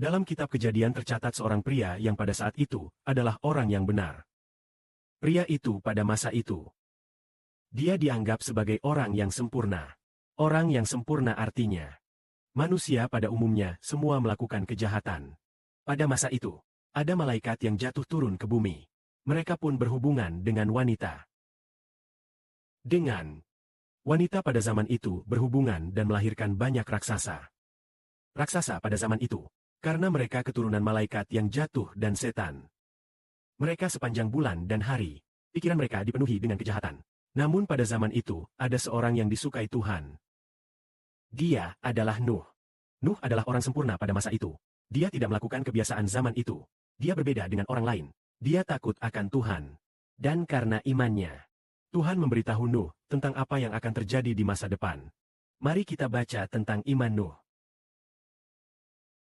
Dalam kitab Kejadian tercatat seorang pria yang pada saat itu adalah orang yang benar. Pria itu pada masa itu, dia dianggap sebagai orang yang sempurna. Orang yang sempurna artinya, manusia pada umumnya semua melakukan kejahatan. Pada masa itu, ada malaikat yang jatuh turun ke bumi. Mereka pun berhubungan dengan wanita. Wanita pada zaman itu berhubungan dan melahirkan banyak raksasa. Raksasa pada zaman itu, karena mereka keturunan malaikat yang jatuh dan setan. Mereka sepanjang bulan dan hari, pikiran mereka dipenuhi dengan kejahatan. Namun pada zaman itu, ada seorang yang disukai Tuhan. Dia adalah Nuh. Nuh adalah orang sempurna pada masa itu. Dia tidak melakukan kebiasaan zaman itu. Dia berbeda dengan orang lain. Dia takut akan Tuhan. Dan karena imannya, Tuhan memberitahu Nuh tentang apa yang akan terjadi di masa depan. Mari kita baca tentang iman Nuh.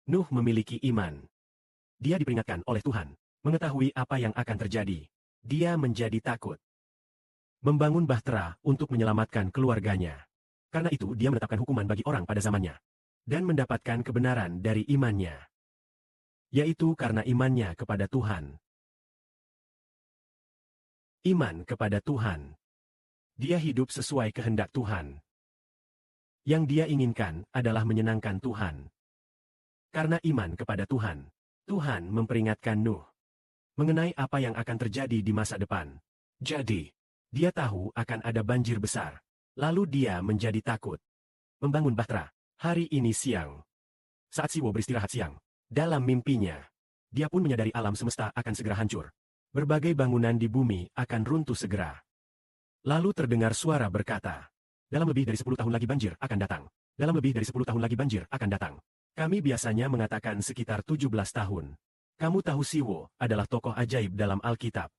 Nuh memiliki iman. Dia diperingatkan oleh Tuhan, mengetahui apa yang akan terjadi. Dia menjadi takut. Membangun bahtera untuk menyelamatkan keluarganya. Karena itu dia menetapkan hukuman bagi orang pada zamannya. Dan mendapatkan kebenaran dari imannya. Yaitu karena imannya kepada Tuhan. Iman kepada Tuhan. Dia hidup sesuai kehendak Tuhan. Yang dia inginkan adalah menyenangkan Tuhan. Karena iman kepada Tuhan, Tuhan memperingatkan Nuh mengenai apa yang akan terjadi di masa depan. Jadi, dia tahu akan ada banjir besar. Lalu dia menjadi takut. Membangun bahtera. Hari ini siang. Saat Siwo beristirahat siang, dalam mimpinya, dia pun menyadari alam semesta akan segera hancur. Berbagai bangunan di bumi akan runtuh segera. Lalu terdengar suara berkata, dalam lebih dari 10 tahun lagi banjir akan datang. Dalam lebih dari 10 tahun lagi banjir akan datang. Kami biasanya mengatakan sekitar 17 tahun. Kamu tahu Siwo adalah tokoh ajaib dalam Alkitab.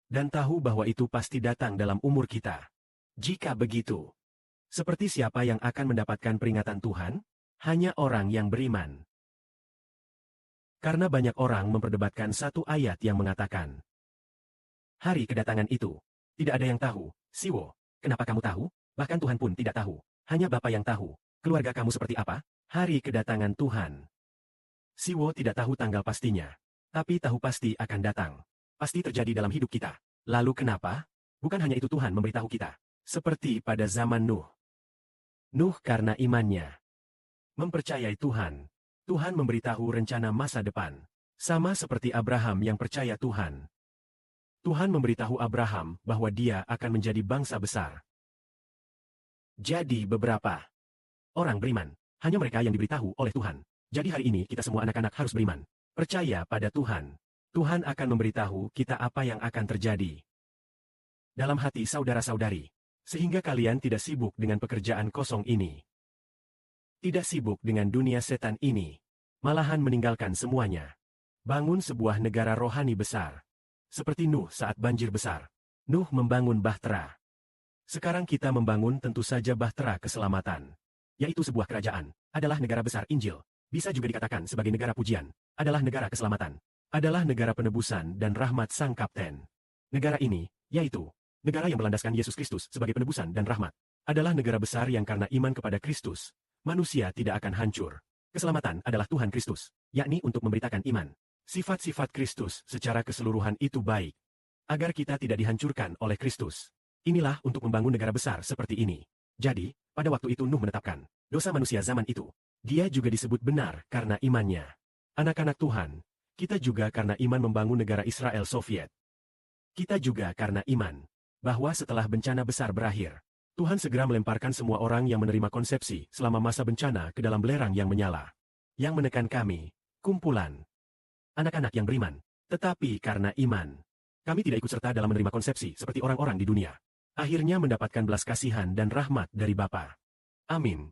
Dan tahu bahwa itu pasti datang dalam umur kita. Jika begitu, seperti siapa yang akan mendapatkan peringatan Tuhan? Hanya orang yang beriman. Karena banyak orang memperdebatkan satu ayat yang mengatakan, hari kedatangan itu, tidak ada yang tahu. Siwo, kenapa kamu tahu? Bahkan Tuhan pun tidak tahu. Hanya Bapa yang tahu. Keluarga kamu seperti apa? Hari kedatangan Tuhan. Siwo tidak tahu tanggal pastinya. Tapi tahu pasti akan datang. Pasti terjadi dalam hidup kita. Lalu kenapa? Bukan hanya itu Tuhan memberitahu kita. Seperti pada zaman Nuh. Nuh karena imannya mempercayai Tuhan. Tuhan memberitahu rencana masa depan. Sama seperti Abraham yang percaya Tuhan. Tuhan memberitahu Abraham bahwa dia akan menjadi bangsa besar. Jadi beberapa orang beriman. Hanya mereka yang diberitahu oleh Tuhan. Jadi hari ini kita semua anak-anak harus beriman. Percaya pada Tuhan. Tuhan akan memberitahu kita apa yang akan terjadi dalam hati saudara-saudari. Sehingga kalian tidak sibuk dengan pekerjaan kosong ini. Tidak sibuk dengan dunia setan ini. Malahan meninggalkan semuanya. Bangun sebuah negara rohani besar. Seperti Nuh saat banjir besar. Nuh membangun bahtera. Sekarang kita membangun tentu saja bahtera keselamatan. Yaitu sebuah kerajaan, adalah negara besar Injil. Bisa juga dikatakan sebagai negara pujian, adalah negara keselamatan. Adalah negara penebusan dan rahmat Sang Kapten. Negara ini, yaitu negara yang berlandaskan Yesus Kristus sebagai penebusan dan rahmat, adalah negara besar yang karena iman kepada Kristus, manusia tidak akan hancur. Keselamatan adalah Tuhan Kristus, yakni untuk memberitakan iman. Sifat-sifat Kristus secara keseluruhan itu baik, agar kita tidak dihancurkan oleh Kristus. Inilah untuk membangun negara besar seperti ini. Jadi, pada waktu itu Nuh menetapkan dosa manusia zaman itu. Dia juga disebut benar karena imannya. Anak-anak Tuhan, kita juga karena iman membangun negara Israel Soviet. Kita juga karena iman bahwa setelah bencana besar berakhir, Tuhan segera melemparkan semua orang yang menerima konsepsi selama masa bencana ke dalam belerang yang menyala. Yang menekan kami, kumpulan anak-anak yang beriman. Tetapi karena iman, kami tidak ikut serta dalam menerima konsepsi seperti orang-orang di dunia. Akhirnya mendapatkan belas kasihan dan rahmat dari Bapa. Amin.